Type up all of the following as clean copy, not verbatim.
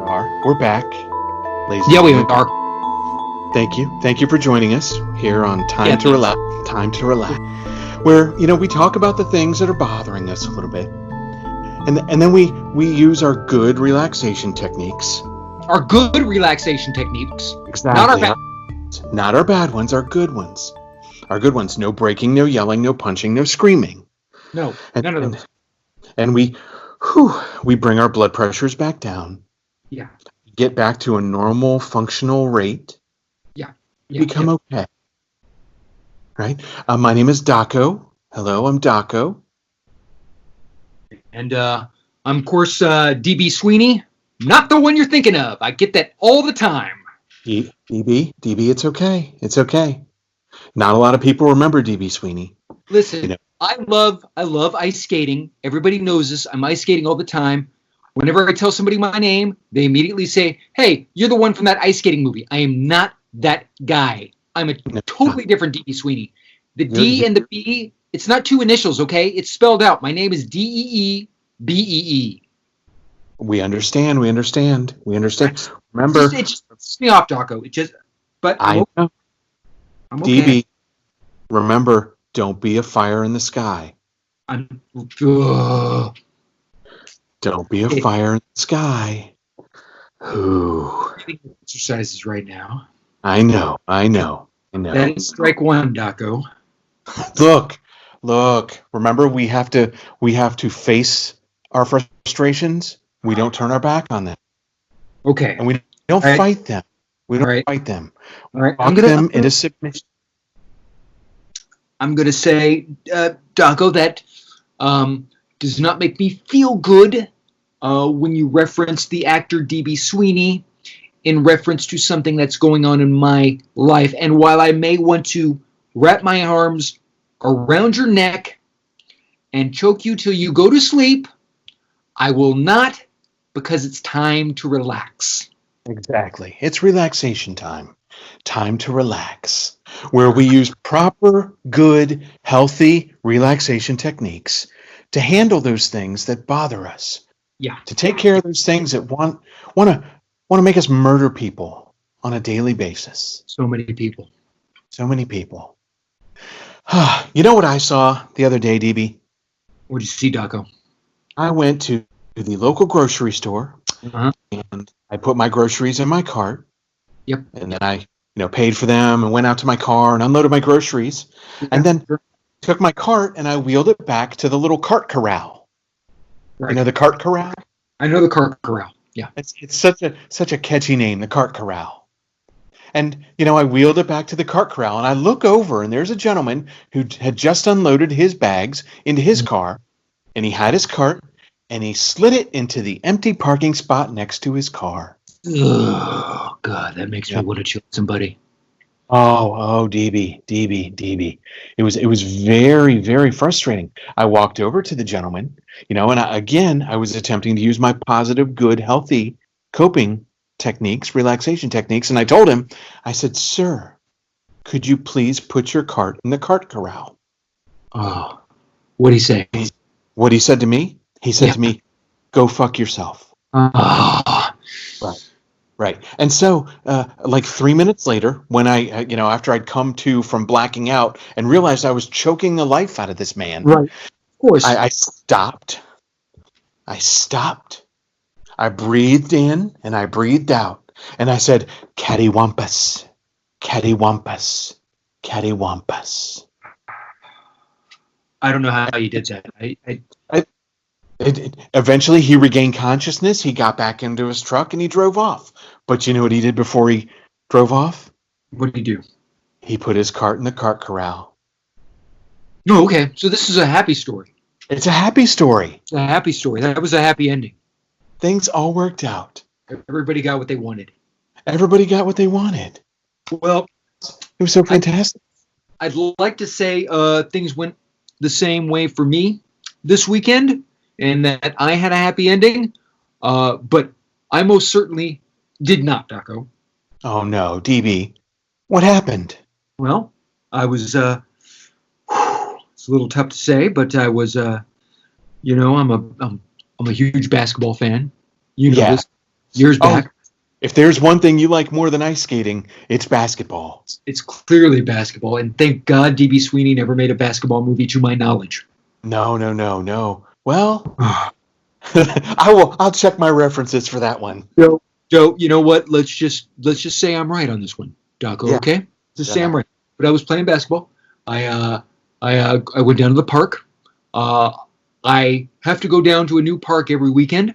are. We're back. Ladies and Yeah, we gentlemen. are. Thank you. Thank you for joining us here on Time to Relax. Time to Relax. Where, we talk about the things that are bothering us a little bit. And then we use our good relaxation techniques. Our good relaxation techniques. Exactly. Not our bad. Not our bad ones, our good ones. Our good ones. No breaking, no yelling, no punching, no screaming. No, none of those. And we bring our blood pressures back down. Yeah. Get back to a normal functional rate. Yeah. Become okay. Right? My name is Dokko. Hello, I'm Dokko. And I'm, of course, Deebee Sweeney. Not the one you're thinking of. I get that all the time. Deebee, it's okay. It's okay. Not a lot of people remember Deebee Sweeney. Listen, I love ice skating. Everybody knows this. I'm ice skating all the time. Whenever I tell somebody my name, they immediately say, "Hey, you're the one from that ice skating movie." I am not that guy. I'm a totally different Deebee Sweeney. The D and the B, it's not two initials, okay? It's spelled out. My name is Deebee. We understand. Remember, It just pisses me off, Dokko. I know. I'm okay. Deebee, remember, don't be a fire in the sky. Don't be a fire in the sky. Ooh. Exercises right now. I know. That is strike one, Dokko. Look. Remember, we have to face our frustrations. We don't turn our back on them. Okay. And we don't fight them. We don't fight them. All right. I'm them into submission. I'm going to say, Dokko, that does not make me feel good when you reference the actor Deebee Sweeney in reference to something that's going on in my life. And while I may want to wrap my arms around your neck and choke you till you go to sleep, I will not, because it's time to relax. Exactly. It's relaxation time. Time to relax, where we use proper, good, healthy relaxation techniques to handle those things that bother us. Yeah. To take care of those things that want to make us murder people on a daily basis. So many people. You know what I saw the other day, Deebee? What did you see, Dokko? I went to the local grocery store, and I put my groceries in my cart. Yep. And then I, paid for them and went out to my car and unloaded my groceries, and then took my cart and I wheeled it back to the little cart corral. Right. You know the cart corral? I know the cart corral. Yeah. It's such a catchy name, the cart corral. And, I wheeled it back to the cart corral, and I look over, and there's a gentleman who had just unloaded his bags into his car, and he had his cart, and he slid it into the empty parking spot next to his car. Oh, God, that makes me want to choke somebody. Oh, Deebee. It was very, very frustrating. I walked over to the gentleman, and I was attempting to use my positive, good, healthy coping techniques, relaxation techniques, and I told him, I said, "Sir, could you please put your cart in the cart corral?" Oh, what'd he say? What he said to me? He said to me, "Go fuck yourself." Right. And so, like 3 minutes later, when I, after I'd come to from blacking out and realized I was choking the life out of this man. Right. Of course. I stopped. I breathed in and I breathed out. And I said, "Cattywampus, cattywampus, cattywampus." I don't know how you did that. Eventually, he regained consciousness. He got back into his truck and he drove off. But you know what he did before he drove off? What did he do? He put his cart in the cart corral. No, okay. So this is a happy story. It's a happy story. It's a happy story. That was a happy ending. Things all worked out. Everybody got what they wanted. Well, it was so fantastic. I'd like to say things went the same way for me this weekend, and that I had a happy ending, but I most certainly did not, Dokko. Oh no, Deebee, what happened? Well, I was. It's a little tough to say, but I was. I'm a huge basketball fan. You know this. years Oh, back. if there's one thing you like more than ice skating, it's basketball. It's clearly basketball, and thank God Deebee Sweeney never made a basketball movie, to my knowledge. No, no, no, no. Well, I'll check my references for that one. So you know what? Let's just say I'm right on this one, Dokko. Yeah. Okay, just say Yeah. I'm right. But I was playing basketball. I went down to the park. I have to go down to a new park every weekend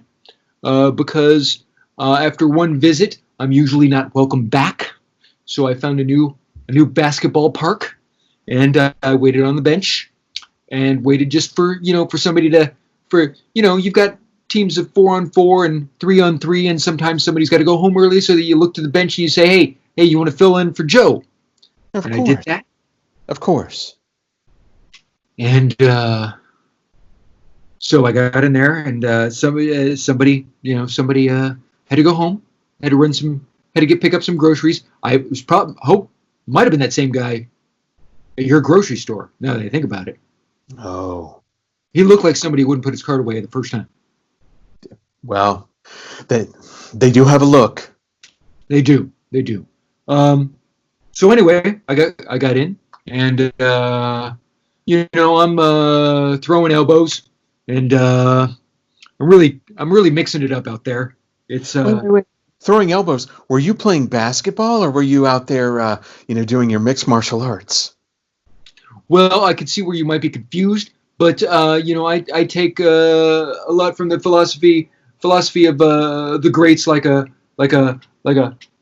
because after one visit, I'm usually not welcome back. So I found a new basketball park, and I waited on the bench and waited just for somebody to you've got teams of 4-on-4 and 3-on-3, and sometimes somebody's got to go home early, so that you look to the bench and you say, hey, you want to fill in for Joe? Of And course. I did that. Of course. And so I got in there, and somebody had to go home, had to pick up some groceries. I was might have been that same guy at your grocery store. Now that I think about it, Oh, he looked like somebody who wouldn't put his cart away the first time. well, they do have a look. They do. So anyway, I got in, and I'm throwing elbows, and I'm really mixing it up out there. It's Wait. Throwing elbows. Were you playing basketball, or were you out there, doing your mixed martial arts? Well, I could see where you might be confused, but I take a lot from the philosophy of the greats, like a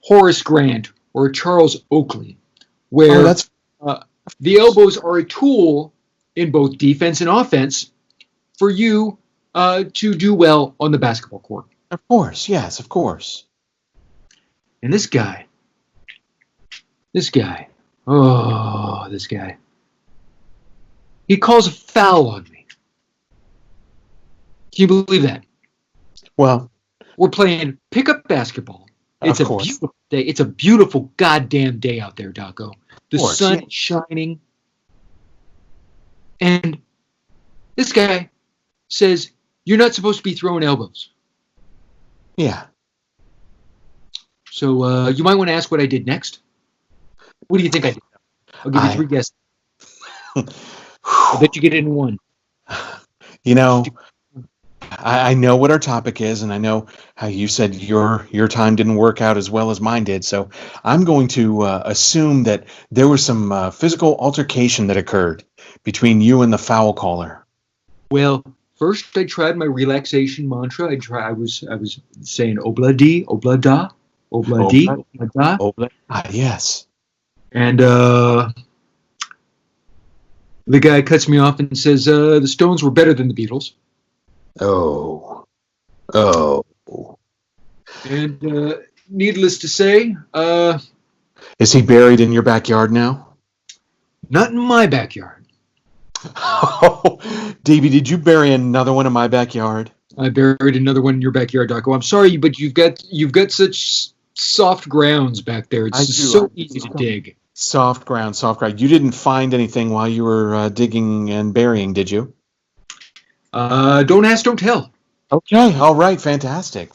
Horace Grant or a Charles Oakley, where that's the elbows are a tool in both defense and offense for you to do well on the basketball court. of course. Yes, of course. And this guy, he calls a foul on me. Can you believe that? Well, We're playing pickup basketball. It's of a course. beautiful day. It's a beautiful goddamn day out there, Dokko. The course, sun yeah. is shining. And this guy says, you're not supposed to be throwing elbows. Yeah. So you might want to ask what I did next. What do you think I did? I'll give you three guesses. I bet you get it in one. I know what our topic is, and I know how you said your time didn't work out as well as mine did. So I'm going to assume that there was some physical altercation that occurred between you and the foul caller. Well, first I tried my relaxation mantra. I was saying obla-dee, obla-da, obla-dee, obla-da. Yes. And the guy cuts me off and says, the Stones were better than the Beatles. Oh. And needless to say, Is he buried in your backyard now? not in my backyard. Oh, Deebee, did you bury another one in my backyard? I buried another one in your backyard, Dokko. I'm sorry, but you've got such soft grounds back there. It's so easy to dig. Soft ground. You didn't find anything while you were digging and burying, did you? Don't ask, don't tell. Okay, all right, fantastic.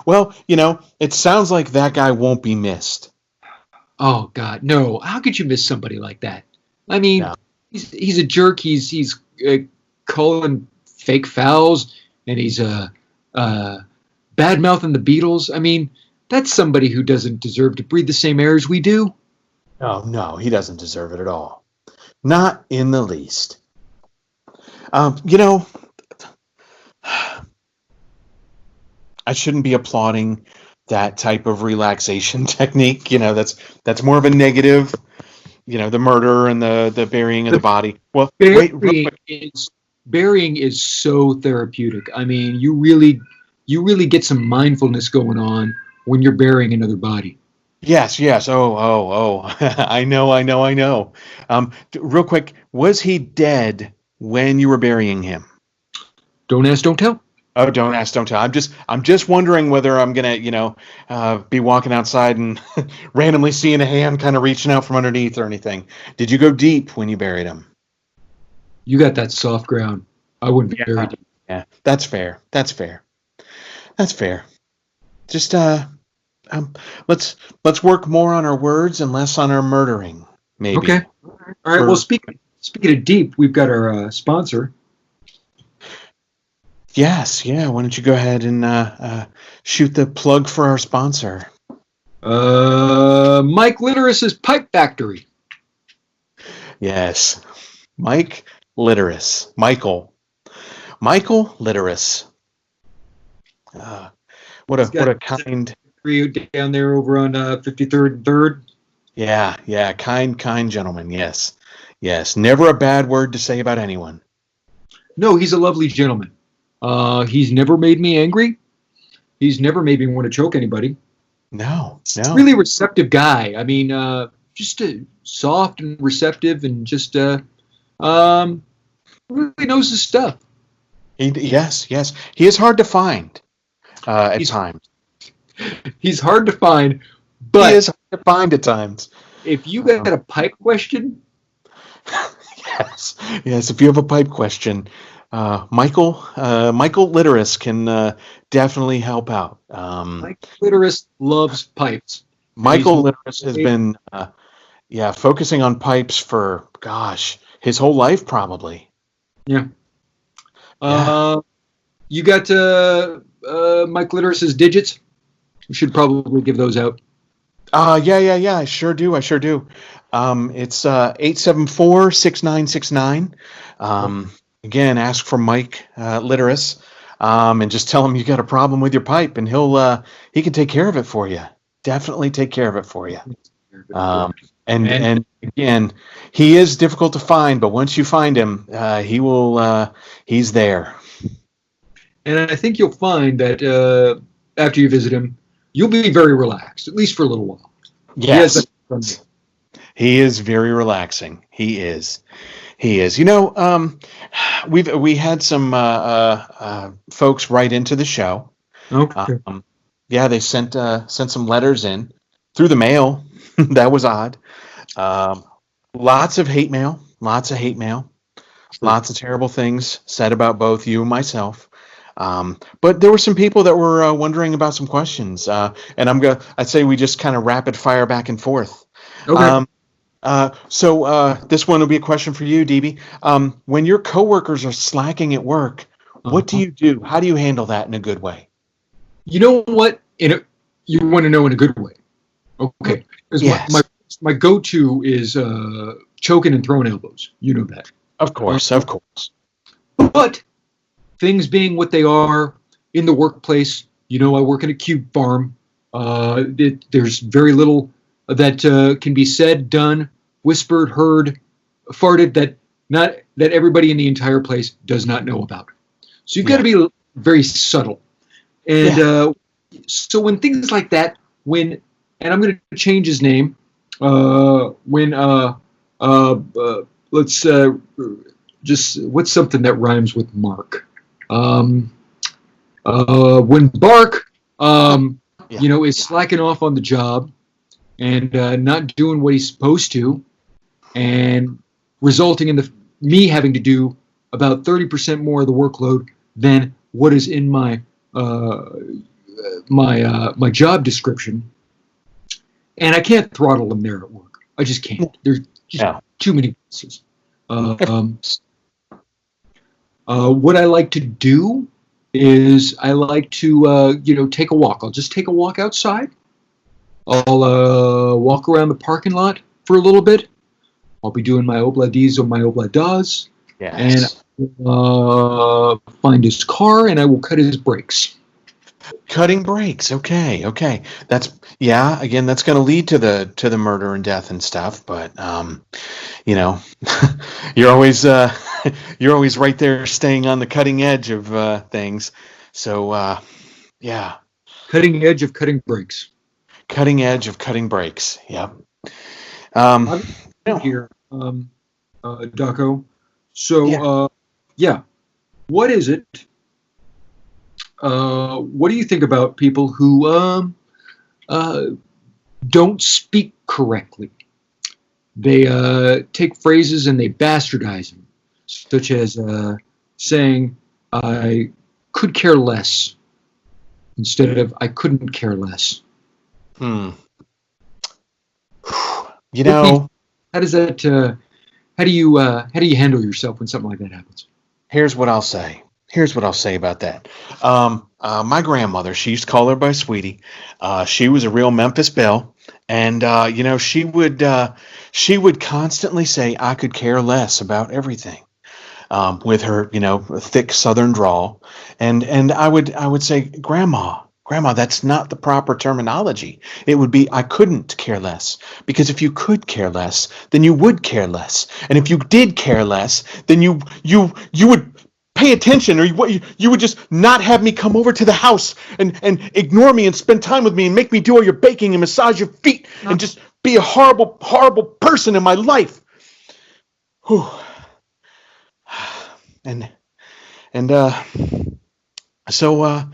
Well, it sounds like that guy won't be missed. Oh God, no! How could you miss somebody like that? I mean, No. he's a jerk. He's calling fake fouls, and he's bad mouthing the Beatles. I mean, that's somebody who doesn't deserve to breathe the same air as we do. Oh, no, he doesn't deserve it at all. Not in the least. I shouldn't be applauding that type of relaxation technique. That's more of a negative. The murder and the burying of the body. Well, wait, real quick. Burying is so therapeutic. I mean, you really get some mindfulness going on when you're burying another body. Yes. Oh. I know. Real quick, was he dead when you were burying him? Don't ask, don't tell. Oh, don't ask, don't tell. I'm just wondering whether I'm gonna, be walking outside and randomly seeing a hand kind of reaching out from underneath or anything. Did you go deep when you buried him? You got that soft ground. I wouldn't bury deep. Yeah, that's fair. Just um, let's work more on our words and less on our murdering, maybe. Okay. All right. Well, speaking of deep, we've got our sponsor. Yes, yeah. Why don't you go ahead and shoot the plug for our sponsor? MIKE LITORIS Pipe Factory. Yes, Mike Litoris, Michael Litoris. What a kind. Down there over on 53rd and 3rd. Yeah, kind gentleman. Yes. Never a bad word to say about anyone. No, he's a lovely gentleman. He's never made me angry. He's never made me want to choke anybody. No. Really receptive guy. I mean, just soft and receptive, and just really knows his stuff. Yes. He is hard to find at times. He's hard to find, but he is hard to find at times. If you got a pipe question, yes. If you have a pipe question, Michael Litoris can definitely help out. Mike Litoris loves pipes. Michael Litoris has been focusing on pipes for his whole life probably. Yeah. You got Mike Litoris's digits? We should probably give those out. Yeah. I sure do. It's 874-6969. Again, ask for Mike Litoris, and just tell him you got a problem with your pipe, and he can take care of it for you. Definitely take care of it for you. And again, he is difficult to find, but once you find him, he's there. And I think you'll find that after you visit him, you'll be very relaxed, at least for a little while. Yes. He is very relaxing. He is. You know, we had some folks write into the show. Okay. They sent some letters in through the mail. That was odd. Lots of hate mail. Lots of terrible things said about both you and myself. But there were some people that were wondering about some questions, and I'd say we just kind of rapid fire back and forth. Okay. So this one will be a question for you, Deebee. When your coworkers are slacking at work, what do you do? How do you handle that in a good way? You know what? You want to know in a good way. Okay. Yes. My go-to is choking and throwing elbows. You know that. Of course. But things being what they are in the workplace, you know, I work in a cube farm. There's very little that can be said, done, whispered, heard, farted that everybody in the entire place does not know about. So you've got to be very subtle. And so when things like that, and I'm going to change his name, let's just what's something that rhymes with Mark? When Bark, is slacking off on the job and not doing what he's supposed to, and resulting in me having to do about 30% more of the workload than what is in my job description, and I can't throttle him there at work. I just can't. There's just too many places. What I like to do is I like to take a walk. I'll just take a walk outside. I'll walk around the parking lot for a little bit. I'll be doing my obla-dis or my obla-das. Yes. And find his car, and I will cut his brakes. Cutting brakes. Okay. That's again, that's going to lead to the murder and death and stuff. But you're always right there, staying on the cutting edge of things. So Cutting edge of cutting brakes. Cutting edge of cutting brakes. Yep. Here, Dokko. So what is it? What do you think about people who don't speak correctly? They take phrases and they bastardize them, such as saying, "I could care less," instead of I couldn't care less. You know, how does that? How do you handle yourself when something like that happens? Here's what I'll say. Here's what I'll say about that. My grandmother, she used to call her by Sweetie. She was a real Memphis belle, and you know, she would constantly say, "I could care less about everything," with her, you know, thick Southern drawl, and I would say, Grandma, that's not the proper terminology. It would be, I couldn't care less, because if you could care less, then you would care less, and if you did care less, then you would pay attention, or you would just not have me come over to the house and ignore me and spend time with me and make me do all your baking and massage your feet and just be a horrible, horrible person in my life. Whew. So I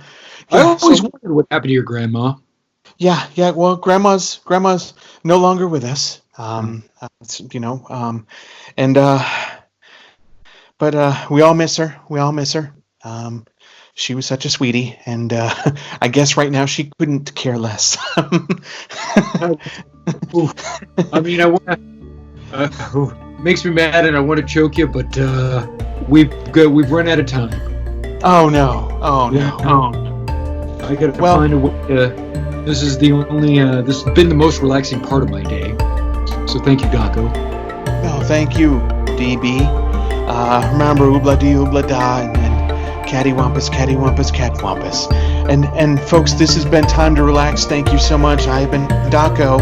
always wondered what happened to your grandma. Yeah. Well, grandma's no longer with us. You know, but we all miss her. She was such a sweetie, and I guess right now she couldn't care less. I mean, makes me mad, and I want to choke you, but we've run out of time. Oh no! I gotta find a way. This is the only. This has been the most relaxing part of my day. So thank you, Dokko. Oh, thank you, Deebee. Remember, oobla dee oobla da, and cattywampus, catwampus. And folks, this has been Time to Relax. Thank you so much. I've been Dokko.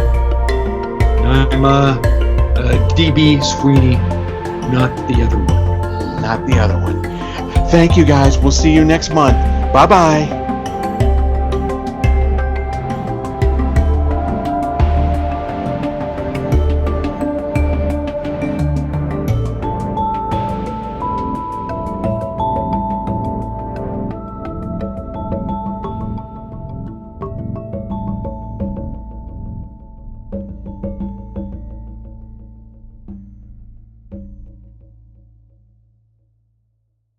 I'm Deebee Sweeney, not the other one. Not the other one. Thank you, guys. We'll see you next month. Bye-bye.